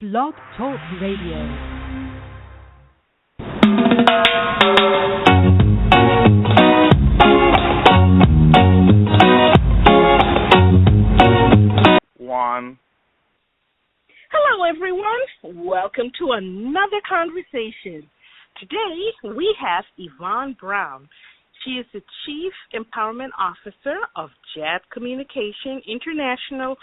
Blog Talk Radio. One. Hello, everyone. Welcome to another conversation. Today, we have Yvonne Brown. She is the Chief Empowerment Officer of JAD Communication International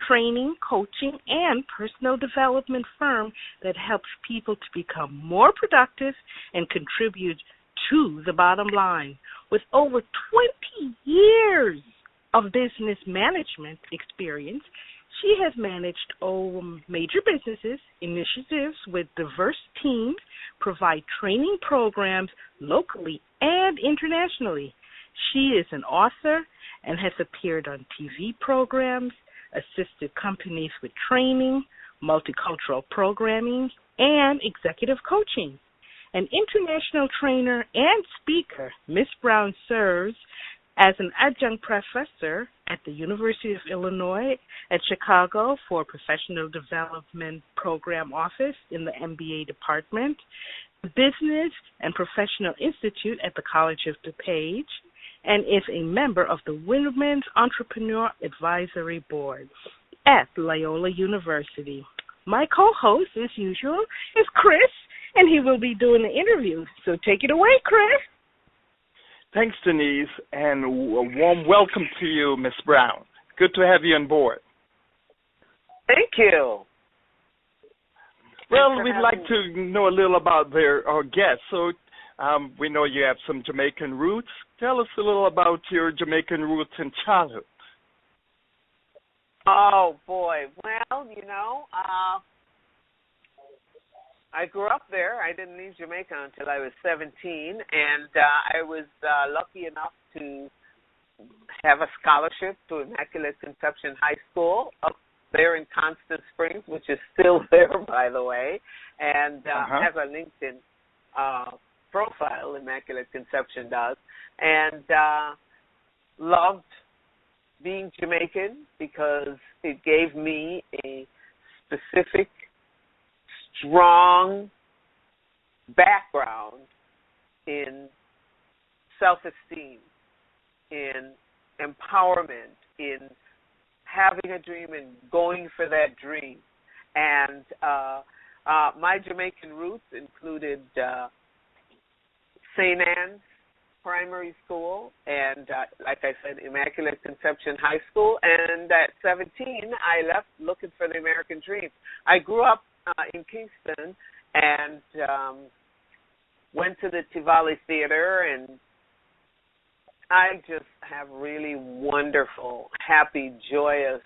Training, Coaching, and Personal Development firm that helps people to become more productive and contribute to the bottom line. With over 20 years of business management experience, she has managed major businesses, initiatives with diverse teams, provide training programs locally and internationally. She is an author and has appeared on TV programs, assisted companies with training, multicultural programming, and executive coaching. An international trainer and speaker, Ms. Brown serves as an adjunct professor at the University of Illinois at Chicago for Professional Development Program Office in the MBA department, the Business and Professional Institute at the College of DuPage, and is a member of the Women's Entrepreneur Advisory Board at Loyola University. My co-host, as usual, is Chris, and he will be doing the interview. So take it away, Chris. Thanks, Denise, and a warm welcome to you, Miss Brown. Good to have you on board. Thank you. Well, we'd like to know a little about our guests. So we know you have some Jamaican roots. Tell us a little about your Jamaican roots in childhood. Oh, boy. Well, I grew up there. I didn't leave Jamaica until I was 17, and I was lucky enough to have a scholarship to Immaculate Conception High School up there in Constant Springs, which is still there, by the way, and has a LinkedIn profile, Immaculate Conception does, and loved being Jamaican because it gave me a specific, strong background in self-esteem, in empowerment, in having a dream and going for that dream. And my Jamaican roots included St. Anne's Primary School and, like I said, Immaculate Conception High School. And at 17, I left looking for the American dream. I grew up in Kingston and went to the Tivoli Theater, and I just have really wonderful, happy, joyous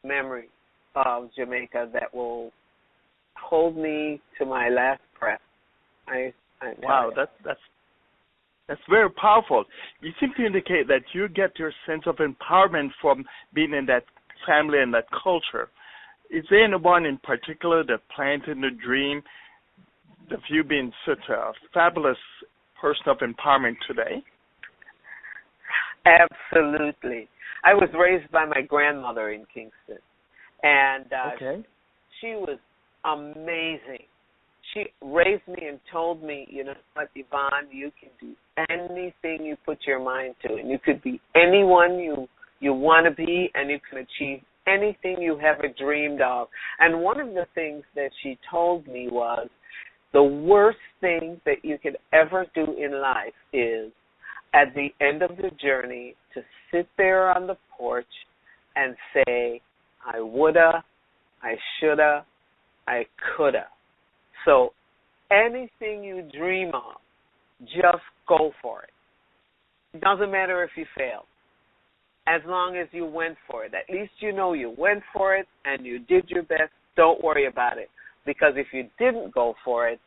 memories of Jamaica that will hold me to my last breath. Wow, that's very powerful. You seem to indicate that you get your sense of empowerment from being in that family and that culture. Is there anyone in particular that planted the dream of you being such a fabulous person of empowerment today? Absolutely. I was raised by my grandmother in Kingston, and she was amazing. She raised me and told me, you know what, Yvonne, you can do anything you put your mind to, and you could be anyone you want to be, and you can achieve anything you ever dreamed of. And one of the things that she told me was the worst thing that you could ever do in life is at the end of the journey to sit there on the porch and say, I woulda, I shoulda, I coulda. So anything you dream of, just go for it. It doesn't matter if you fail, as long as you went for it. At least you know you went for it and you did your best. Don't worry about it, because if you didn't go for it,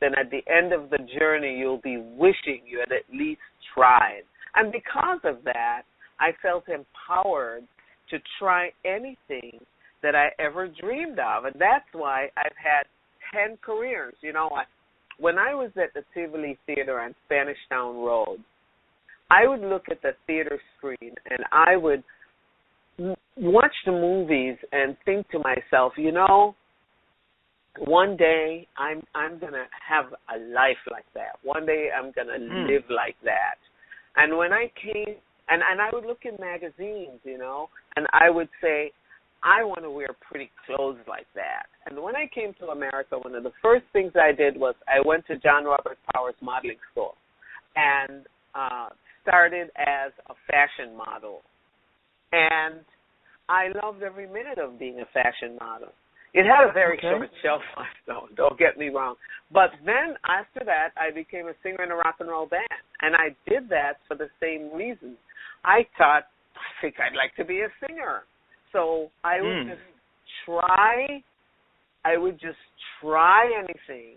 then at the end of the journey, you'll be wishing you had at least tried. And because of that, I felt empowered to try anything that I ever dreamed of. And that's why I've had 10 careers. You know, when I was at the Tivoli Theater on Spanish Town Road, I would look at the theater screen and I would watch the movies and think to myself, you know, one day I'm gonna have a life like that. One day I'm gonna live like that. And when I came, and I would look in magazines, and I would say, I want to wear pretty clothes like that. And when I came to America, one of the first things I did was I went to John Robert Power's modeling school and started as a fashion model. And I loved every minute of being a fashion model. It had a very short shelf life, though, don't get me wrong. But then after that, I became a singer in a rock and roll band. And I did that for the same reason. I thought, I think I'd like to be a singer. So I would just try anything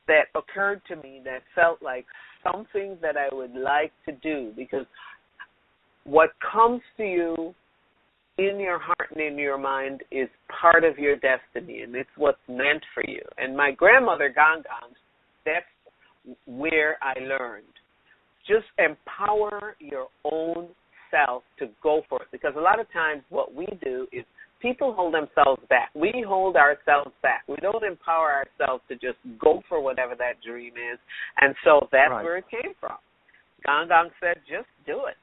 that occurred to me that felt like something that I would like to do, because what comes to you in your heart and in your mind is part of your destiny, and it's what's meant for you. And my grandmother, Gong Gong, that's where I learned. Just empower your own self to go for it, because a lot of times what we do is people hold themselves back. We hold ourselves back. We don't empower ourselves to just go for whatever that dream is, and so that's where it came from. Gong Gong said, just do it.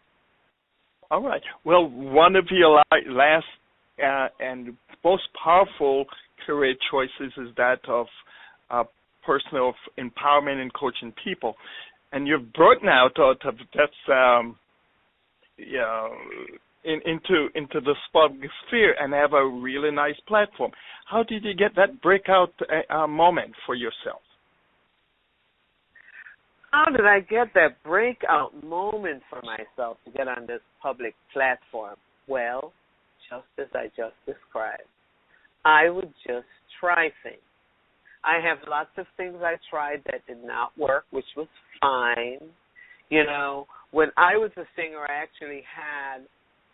All right. Well, one of your last and most powerful career choices is that of personal empowerment and coaching people. And you've brought now that's into the public sphere and have a really nice platform. How did you get that breakout moment for yourself? How did I get that breakout moment for myself to get on this public platform? Well, just as I just described. I would just try things. I have lots of things I tried that did not work, which was fine. When I was a singer, I actually had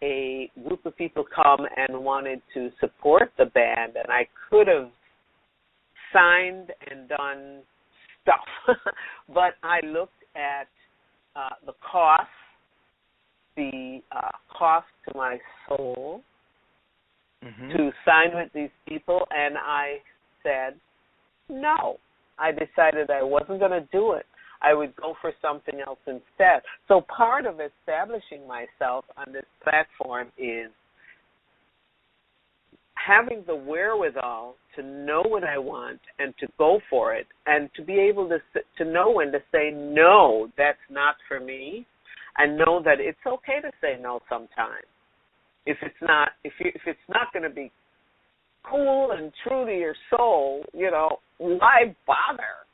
a group of people come and wanted to support the band, and I could have signed and done stuff. But I looked at the cost to my soul to sign with these people, and I said no. I decided I wasn't going to do it. I would go for something else instead. So part of establishing myself on this platform is having the wherewithal to know what I want and to go for it, and to be able to know when to say no, that's not for me, and know that it's okay to say no sometimes. If it's not going to be cool and true to your soul, why bother?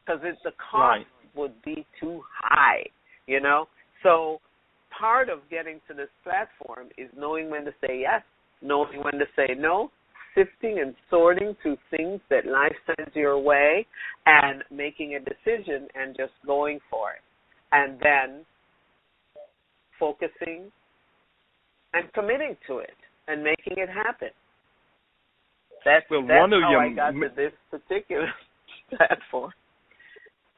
Because the cost would be too high, So part of getting to this platform is knowing when to say yes, knowing when to say no, sifting and sorting through things that life sends your way, and making a decision and just going for it. And then focusing and committing to it and making it happen. That's how I got to this particular platform.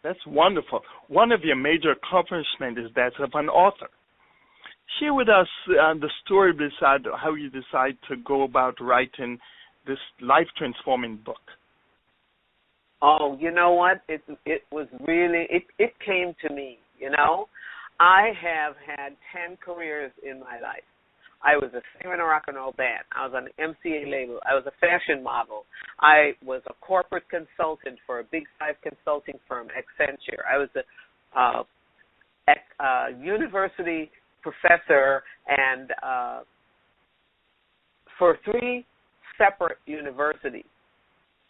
That's wonderful. One of your major accomplishments is that of an author. Share with us the story beside how you decide to go about writing this life-transforming book. Oh, you know what? It was really, it came to me, I have had 10 careers in my life. I was a singer in a rock and roll band. I was on the MCA label. I was a fashion model. I was a corporate consultant for a Big Five consulting firm, Accenture. I was a university professor and for 3 separate universities.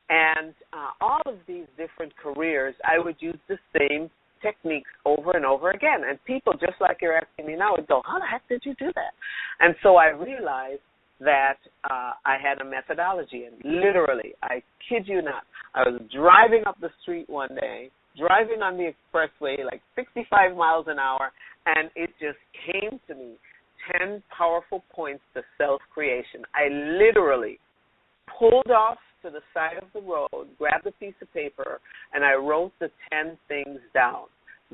And all of these different careers, I would use the same techniques over and over again. And people, just like you're asking me now, would go, how the heck did you do that? And so I realized that I had a methodology. And literally, I kid you not, I was driving up the street one day, driving on the expressway like 65 miles an hour, and it just came to me, 10 powerful points to self-creation. I literally pulled off to the side of the road, grabbed a piece of paper, and I wrote the 10 things down.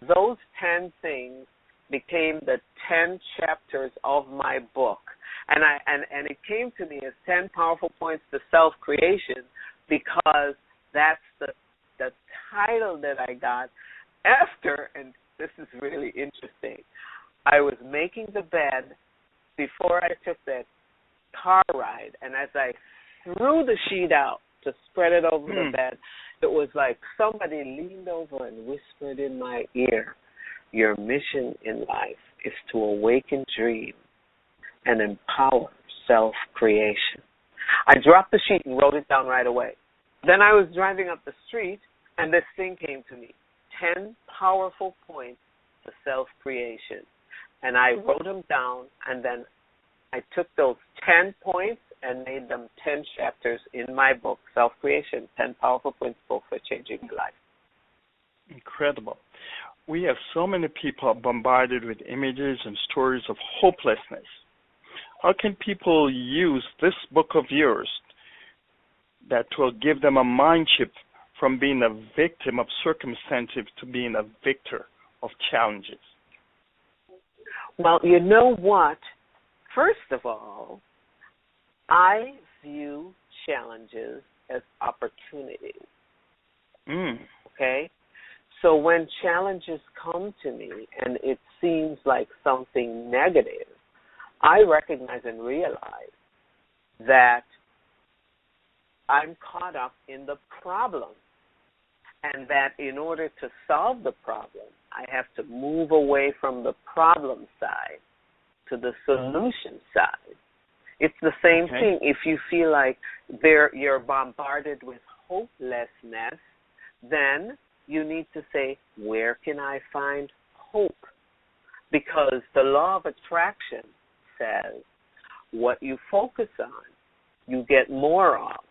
Those 10 things became the 10 chapters of my book. And it came to me as 10 powerful points to self-creation because that's the title that I got after, and this is really interesting. I was making the bed before I took that car ride, and as I threw the sheet out to spread it over the bed, it was like somebody leaned over and whispered in my ear, "Your mission in life is to awaken dream and empower self-creation." I dropped the sheet and wrote it down right away. Then I was driving up the street, and this thing came to me, 10 powerful points to self-creation. And I wrote them down, and then I took those 10 points and made them 10 chapters in my book, Self-Creation, 10 Powerful Principles for Changing Your Life. Incredible. We have so many people bombarded with images and stories of hopelessness. How can people use this book of yours that will give them a mind shift from being a victim of circumstances to being a victor of challenges? Well, you know what? First of all, I view challenges as opportunities. Okay? So when challenges come to me and it seems like something negative, I recognize and realize that I'm caught up in the problem, and that in order to solve the problem, I have to move away from the problem side to the solution side. It's the same thing. If you feel like you're bombarded with hopelessness, then you need to say, where can I find hope? Because the law of attraction says what you focus on, you get more of.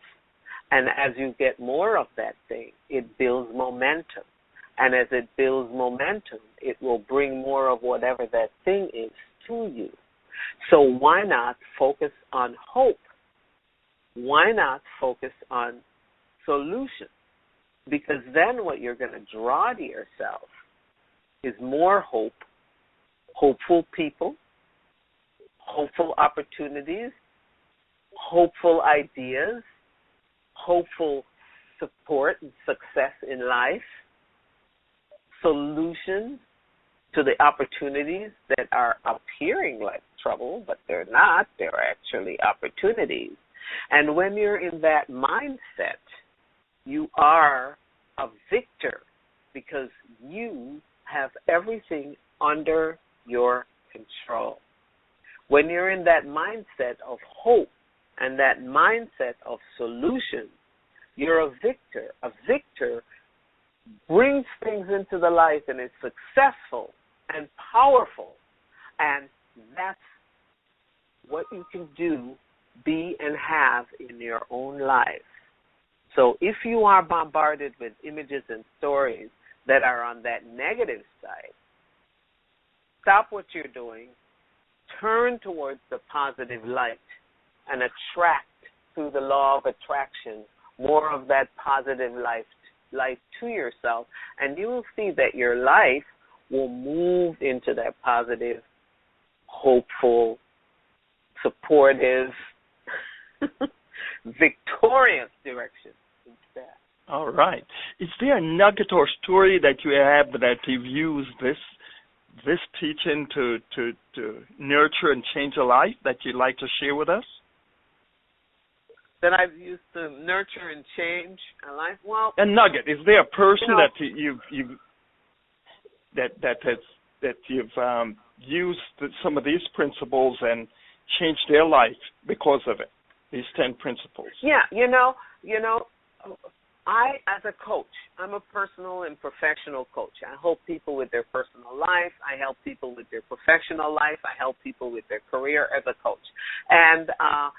And as you get more of that thing, it builds momentum. And as it builds momentum, it will bring more of whatever that thing is to you. So why not focus on hope? Why not focus on solutions? Because then what you're going to draw to yourself is more hope, hopeful people, hopeful opportunities, hopeful ideas, hopeful support and success in life, solutions to the opportunities that are appearing like trouble, but they're not. They're actually opportunities. And when you're in that mindset, you are a victor because you have everything under your control. When you're in that mindset of hope and that mindset of solution, you're a victor. A victor brings things into the life and is successful and powerful. And that's what you can do, be, and have in your own life. So if you are bombarded with images and stories that are on that negative side, stop what you're doing, turn towards the positive light, and attract through the law of attraction more of that positive life to yourself, and you will see that your life will move into that positive, hopeful, supportive, victorious direction instead. All right. Is there a nugget or story that you have that you've used this teaching to nurture and change a life that you'd like to share with us? That I've used to nurture and change a life? Well, a nugget. Is there a person that you've used some of these principles and changed their life because of it? These 10 principles. Yeah, I, as a coach, I'm a personal and professional coach. I help people with their personal life. I help people with their professional life. I help people with their career as a coach. And I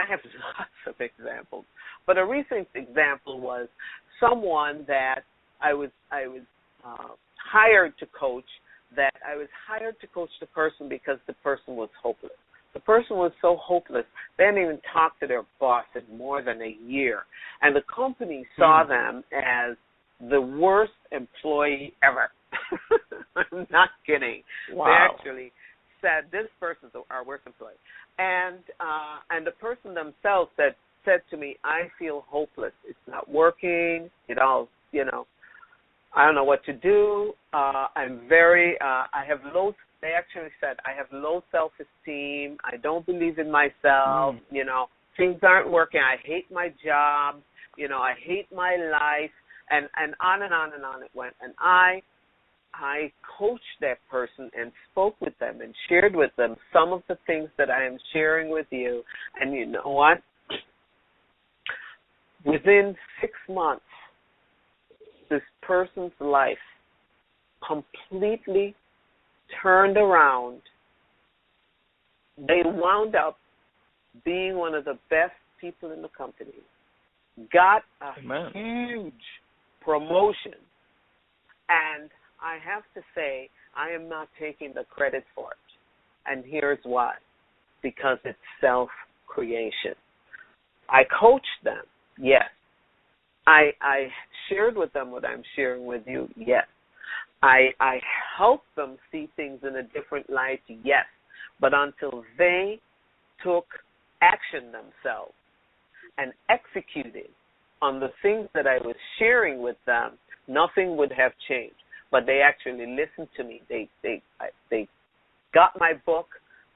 have lots of examples, but a recent example was someone that I was hired to coach. That I was hired to coach the person because the person was hopeless. The person was so hopeless, they didn't even talk to their boss in more than a year. And the company saw them as the worst employee ever. I'm not kidding. Wow. They actually said, this person's our worst employee. And the person themselves said, said to me, I feel hopeless. It's not working. It all, I don't know what to do. I'm very, I have low, they actually said, I have low self-esteem. I don't believe in myself. Things aren't working. I hate my job. I hate my life. And on and on and on it went. And I coached that person and spoke with them and shared with them some of the things that I am sharing with you. And you know what? Within 6 months, this person's life completely turned around. They wound up being one of the best people in the company, got a huge promotion, and I have to say, I am not taking the credit for it. And here's why. Because it's self-creation. I coached them, yes. I shared with them what I'm sharing with you, yes. I helped them see things in a different light, yes. But until they took action themselves and executed on the things that I was sharing with them, nothing would have changed. But they actually listened to me. They got my book.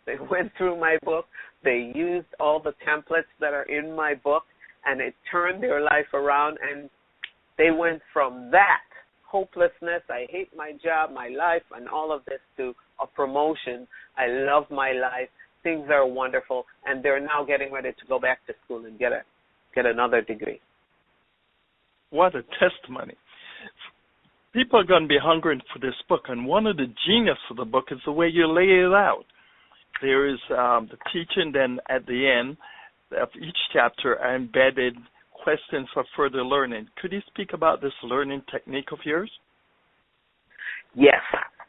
They went through my book. They used all the templates that are in my book, and it turned their life around. And they went from that hopelessness, I hate my job, my life, and all of this, to a promotion. I love my life. Things are wonderful, and they're now getting ready to go back to school and get another degree. What a testimony. People are going to be hungering for this book, and one of the genius of the book is the way you lay it out. There is the teaching, then at the end of each chapter are embedded questions for further learning. Could you speak about this learning technique of yours? Yes.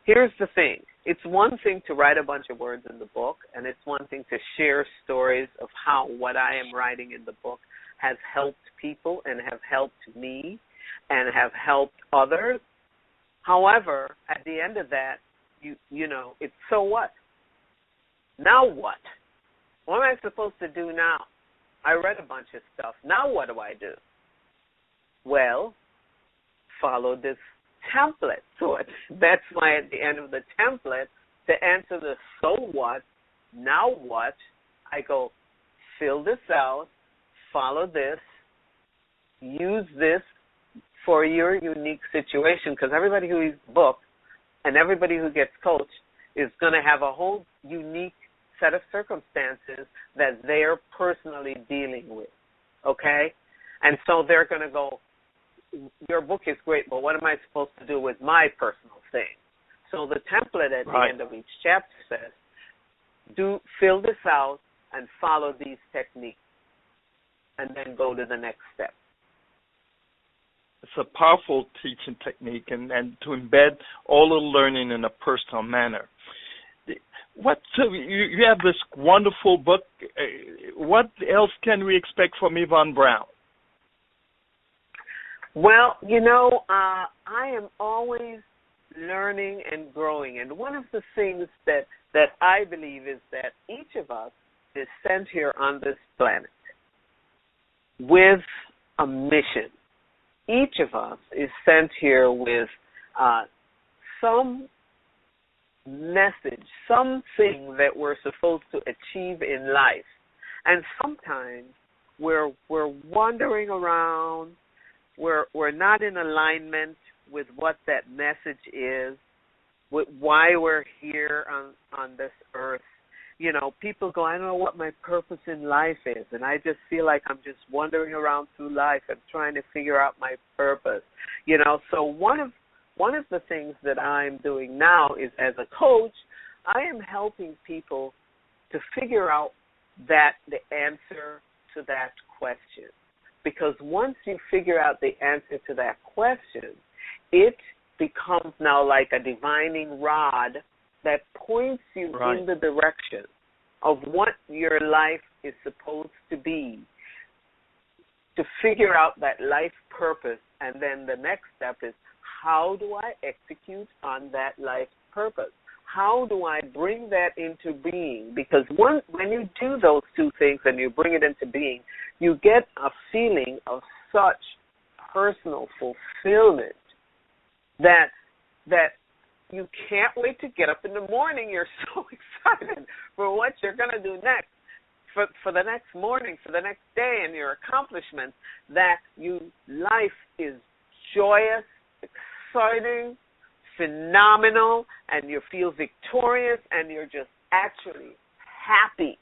Here's the thing. It's one thing to write a bunch of words in the book, and it's one thing to share stories of how what I am writing in the book has helped people and have helped me and have helped others. However, at the end of that, you know, it's so what? Now what? What am I supposed to do now? I read a bunch of stuff. Now what do I do? Well, follow this template. So that's why at the end of the template, to answer the so what, now what, I go, fill this out, follow this, use this for your unique situation, because everybody who reads the book and everybody who gets coached is going to have a whole unique set of circumstances that they're personally dealing with, okay? And so they're going to go, your book is great, but what am I supposed to do with my personal thing? So the template at the end of each chapter says, fill this out and follow these techniques, and then go to the next step. It's a powerful teaching technique, and to embed all the learning in a personal manner. So you have this wonderful book. What else can we expect from Yvonne Brown? Well, you know, I am always learning and growing. And one of the things that I believe is that each of us is sent here on this planet with a mission. Each of us is sent here with some message, something that we're supposed to achieve in life. And sometimes we're wandering around. We're not in alignment with what that message is, with why we're here on this earth. You know, people go, I don't know what my purpose in life is, and I just feel like I'm just wandering around through life and trying to figure out my purpose. You know, so one of the things that I'm doing now is, as a coach, I am helping people to figure out the answer to that question. Because once you figure out the answer to that question, it becomes now like a divining rod that points you in the direction of what your life is supposed to be, to figure out that life purpose. And then the next step is, how do I execute on that life purpose? how do I bring that into being? Because when you do those two things and you bring it into being, you get a feeling of such personal fulfillment that you can't wait to get up in the morning. You're so excited for what you're going to do next, for the next morning, for the next day, and your accomplishments, that life is joyous, exciting, phenomenal, and you feel victorious, and you're just actually happy.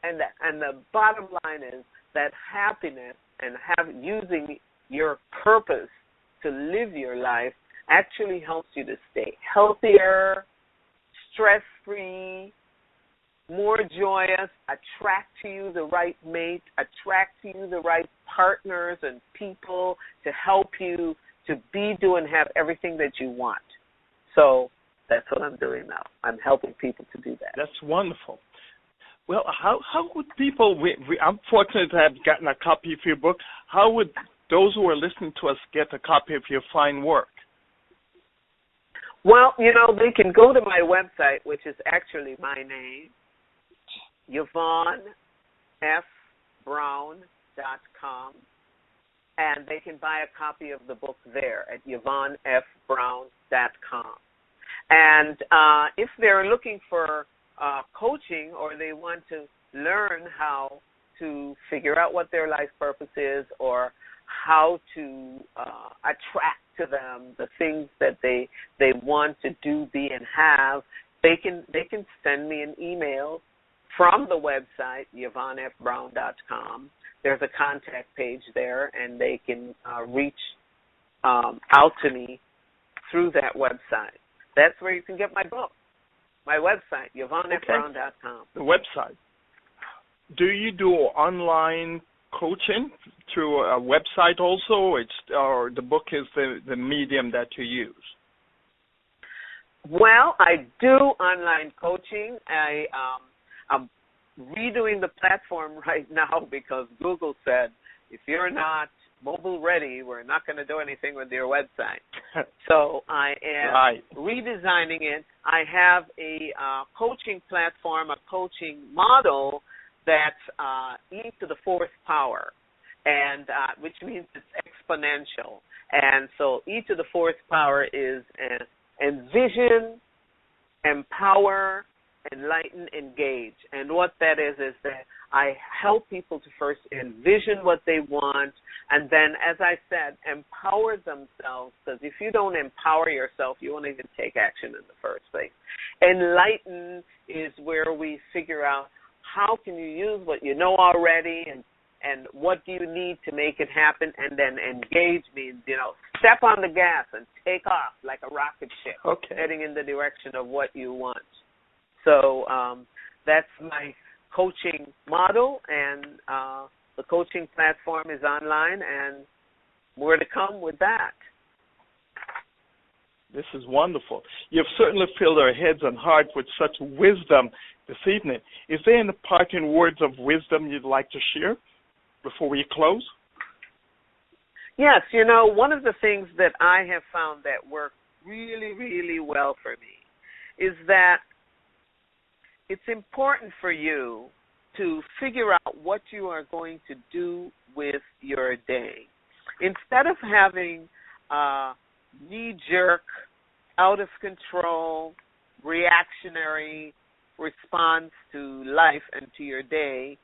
And the bottom line is that happiness and using your purpose to live your life actually helps you to stay healthier, stress-free, more joyous, attract to you the right mate, attract to you the right partners and people to help you to be, do, and have everything that you want. So that's what I'm doing now. I'm helping people to do that. That's wonderful. Well, how would people, I'm fortunate to have gotten a copy of your book. How would those who are listening to us get a copy of your fine work? Well, they can go to my website, which is actually my name, YvonneFBrown.com, and they can buy a copy of the book there at YvonneFBrown.com. And if they're looking for coaching, or they want to learn how to figure out what their life purpose is, or how to attract to them the things that they want to do, be, and have, they can send me an email from the website, YvonneFBrown.com. There's a contact page there, and they can reach out to me through that website. That's where you can get my book, my website, YvonneFBrown.com. The website. Do you do online coaching through a website also, or the book is the medium that you use? Well, I do online coaching. I'm redoing the platform right now because Google said, if you're not mobile ready, we're not going to do anything with your website. So I am redesigning it. I have a coaching platform, a coaching model that's e to the fourth power, and which means it's exponential. And so e to the fourth power is envision, empower, enlighten, engage. And what that is that I help people to first envision what they want, and then, as I said, empower themselves, because if you don't empower yourself, you won't even take action in the first place. Enlighten is where we figure out how can you use what you know already, and what do you need to make it happen, and then engage means, step on the gas and take off like a rocket ship, heading in the direction of what you want. So that's my coaching model, and the coaching platform is online, and more to come with that. This is wonderful. You've certainly filled our heads and hearts with such wisdom this evening. Is there any parting words of wisdom you'd like to share before we close? Yes, one of the things that I have found that works really, really well for me is that it's important for you to figure out what you are going to do with your day. Instead of having knee-jerk, out-of-control, reactionary response to life and to your day,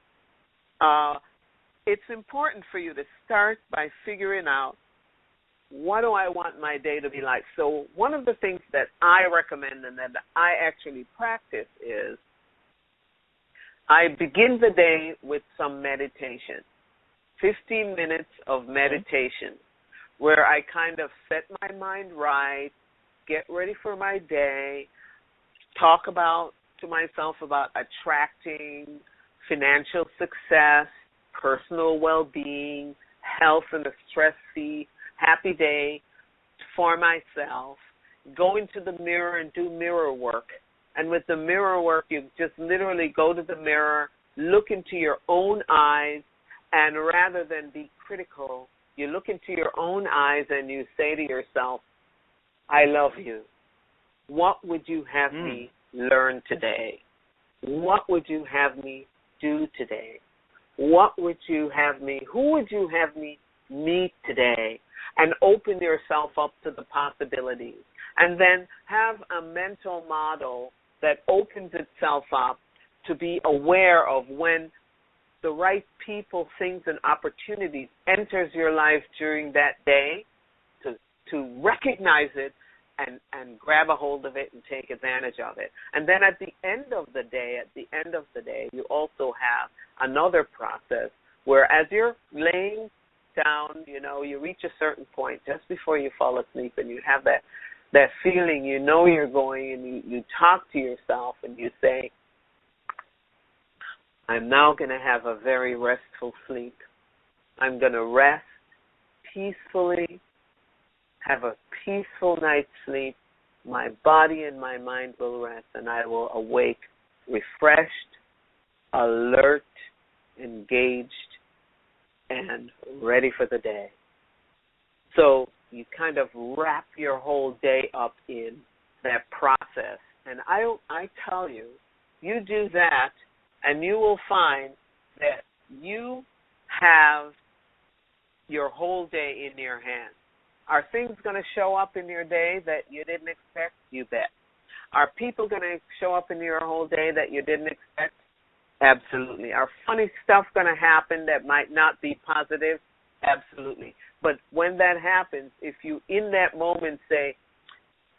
it's important for you to start by figuring out, what do I want my day to be like? So one of the things that I recommend and that I actually practice is I begin the day with some meditation, 15 minutes of meditation, where I kind of set my mind right, get ready for my day, talk to myself about attracting financial success, personal well-being, health, and a stress-free, happy day for myself, go into the mirror and do mirror work. And with the mirror work, you just literally go to the mirror, look into your own eyes, and rather than be critical, you look into your own eyes and you say to yourself, I love you. What would you have me learn today? What would you have me do today? What would you have me, who would you have me meet today? And open yourself up to the possibilities. And then have a mental model that opens itself up to be aware of when the right people, things, and opportunities enters your life during that day, to recognize it and grab a hold of it and take advantage of it. And then at the end of the day, you also have another process where as you're laying down, you reach a certain point just before you fall asleep, and you have that feeling, you're going, and you talk to yourself and you say, I'm now going to have a very restful sleep. I'm going to rest peacefully, have a peaceful night's sleep. My body and my mind will rest, and I will awake refreshed, alert, engaged, and ready for the day. So you kind of wrap your whole day up in that process. And I tell you, you do that, and you will find that you have your whole day in your hands. Are things going to show up in your day that you didn't expect? You bet. Are people going to show up in your whole day that you didn't expect? Absolutely. Are funny stuff going to happen that might not be positive? Absolutely. But when that happens, if you in that moment say,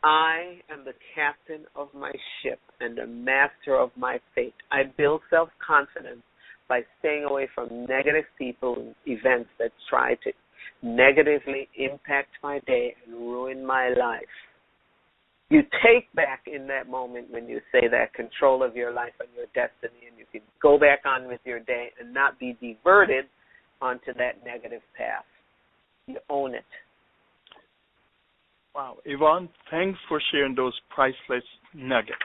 I am the captain of my ship and the master of my fate, I build self-confidence by staying away from negative people and events that try to negatively impact my day and ruin my life. You take back in that moment when you say that control of your life and your destiny, and you can go back on with your day and not be diverted onto that negative path. You own it. Wow. Yvonne, thanks for sharing those priceless nuggets.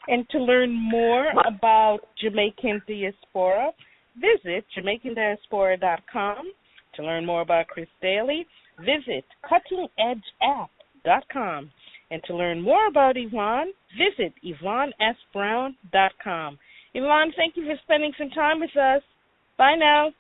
And to learn more about Jamaican diaspora, visit JamaicanDiaspora.com. To learn more about Chris Daly, visit CuttingEdgeApp.com. And to learn more about Yvonne, visit YvonneFBrown.com. Yvonne, thank you for spending some time with us. Bye now.